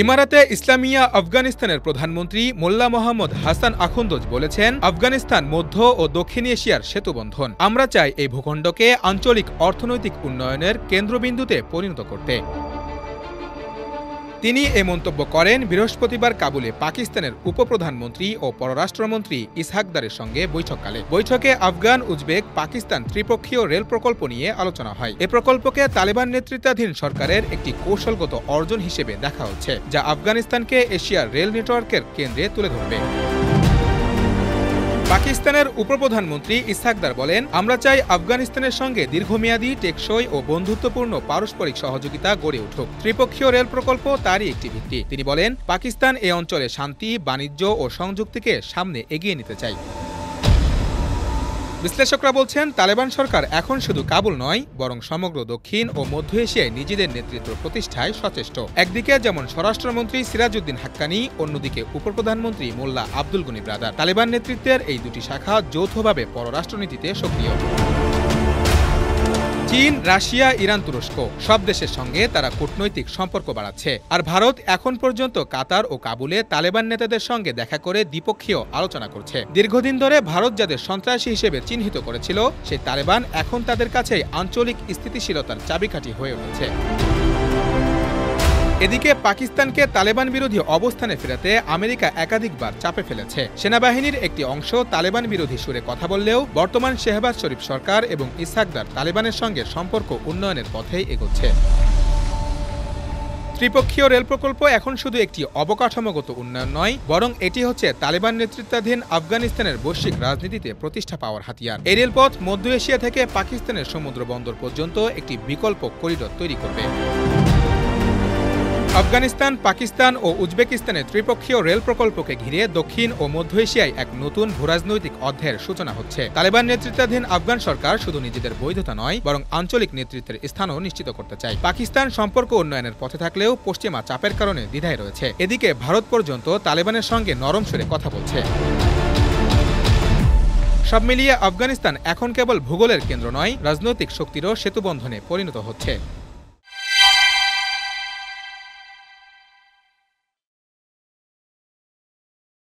ইমারাতে ইসলামিয়া আফগানিস্তানের প্রধানমন্ত্রী মোল্লা মোহাম্মদ হাসান আখুন্দজ বলেছেন, আফগানিস্তান মধ্য ও দক্ষিণ এশিয়ার সেতুবন্ধন। আমরা চাই এই ভূখণ্ডকে আঞ্চলিক অর্থনৈতিক উন্নয়নের কেন্দ্রবিন্দুতে পরিণত করতে। তিনি এ মন্তব্য করেন বৃহস্পতিবার কাবুলে পাকিস্তানের উপপ্রধানমন্ত্রী ও পররাষ্ট্রমন্ত্রী ইসহাক দারের সঙ্গে বৈঠককালে। বৈঠকে আফগান, উজবেক, পাকিস্তান ত্রিপক্ষীয় রেল প্রকল্প নিয়ে আলোচনা হয়। এ প্রকল্পকে তালেবান নেতৃত্বাধীন সরকারের একটি কৌশলগত অর্জন হিসেবে দেখা হচ্ছে, যা আফগানিস্তানকে এশিয়ার রেল নেটওয়ার্কের কেন্দ্রে তুলে ধরবে। পাকিস্তানের উপপ্রধানমন্ত্রী ইসহাক দার বলেন, আমরা চাই আফগানিস্তানের সঙ্গে দীর্ঘমেয়াদী, টেকসই ও বন্ধুত্বপূর্ণ পারস্পরিক সহযোগিতা গড়ে উঠুক। ত্রিপক্ষীয় রেল প্রকল্প তারই একটি ভিত্তি। তিনি বলেন, পাকিস্তান এ অঞ্চলে শান্তি, বাণিজ্য ও সংযুক্তিকে সামনে এগিয়ে নিতে চায়। বিশ্লেষকরা বলছেন, তালেবান সরকার এখন শুধু কাবুল নয়, বরং সমগ্র দক্ষিণ ও মধ্য এশিয়ায় নিজেদের নেতৃত্ব প্রতিষ্ঠায় সচেষ্ট। একদিকে যেমন স্বরাষ্ট্রমন্ত্রী সিরাজউদ্দিন হাক্কানি, অন্যদিকে উপপ্রধানমন্ত্রী মোল্লা আব্দুল গনি ব্রাদার। তালেবান নেতৃত্বের এই দুটি শাখা যৌথভাবে পররাষ্ট্রনীতিতে সক্রিয়। চীন, রাশিয়া, ইরান, তুরস্ক সব দেশের সঙ্গে তারা কূটনৈতিক সম্পর্ক বাড়াচ্ছে। আর ভারত এখন পর্যন্ত কাতার ও কাবুলে তালেবান নেতাদের সঙ্গে দেখা করে দ্বিপক্ষীয় আলোচনা করছে। দীর্ঘদিন ধরে ভারত যাদের সন্ত্রাসী হিসেবে চিহ্নিত করেছিল, সেই তালেবান এখন তাদের কাছেই আঞ্চলিক স্থিতিশীলতার চাবিকাঠি হয়ে উঠেছে। এদিকে পাকিস্তানকে তালেবান বিরোধী অবস্থানে ফেরাতে আমেরিকা একাধিকবার চাপে ফেলেছে। সেনাবাহিনীর একটি অংশ তালেবান বিরোধী সুরে কথা বললেও বর্তমান শেহবাজ শরীফ সরকার এবং ইসহাক দার তালেবানের সঙ্গে সম্পর্ক উন্নয়নের পথেই এগোচ্ছে। ত্রিপক্ষীয় রেল প্রকল্প এখন শুধু একটি অবকাঠামোগত উন্নয়ন নয়, বরং এটি হচ্ছে তালেবান নেতৃত্বাধীন আফগানিস্তানের বৈশ্বিক রাজনীতিতে প্রতিষ্ঠা পাওয়ার হাতিয়ার। এই রেলপথ মধ্য এশিয়া থেকে পাকিস্তানের সমুদ্র বন্দর পর্যন্ত একটি বিকল্প করিডোর তৈরি করবে। আফগানিস্তান, পাকিস্তান ও উজবেকিস্তানের ত্রিপক্ষীয় রেল প্রকল্পকে ঘিরে দক্ষিণ ও মধ্য এশিয়ায় এক নতুন ভূরাজনৈতিক অধ্যায়ের সূচনা হচ্ছে। তালেবান নেতৃত্বাধীন আফগান সরকার শুধু নিজেদের বৈধতা নয়, বরং আঞ্চলিক নেতৃত্বের স্থানও নিশ্চিত করতে চায়। পাকিস্তান সম্পর্ক উন্নয়নের পথে থাকলেও পশ্চিমা চাপের কারণে দ্বিধায় রয়েছে। এদিকে ভারত পর্যন্ত তালেবানের সঙ্গে নরম সুরে কথা বলছে। সব মিলিয়ে আফগানিস্তান এখন কেবল ভূগোলের কেন্দ্র নয়, রাজনৈতিক শক্তিরও সেতুবন্ধনে পরিণত হচ্ছে।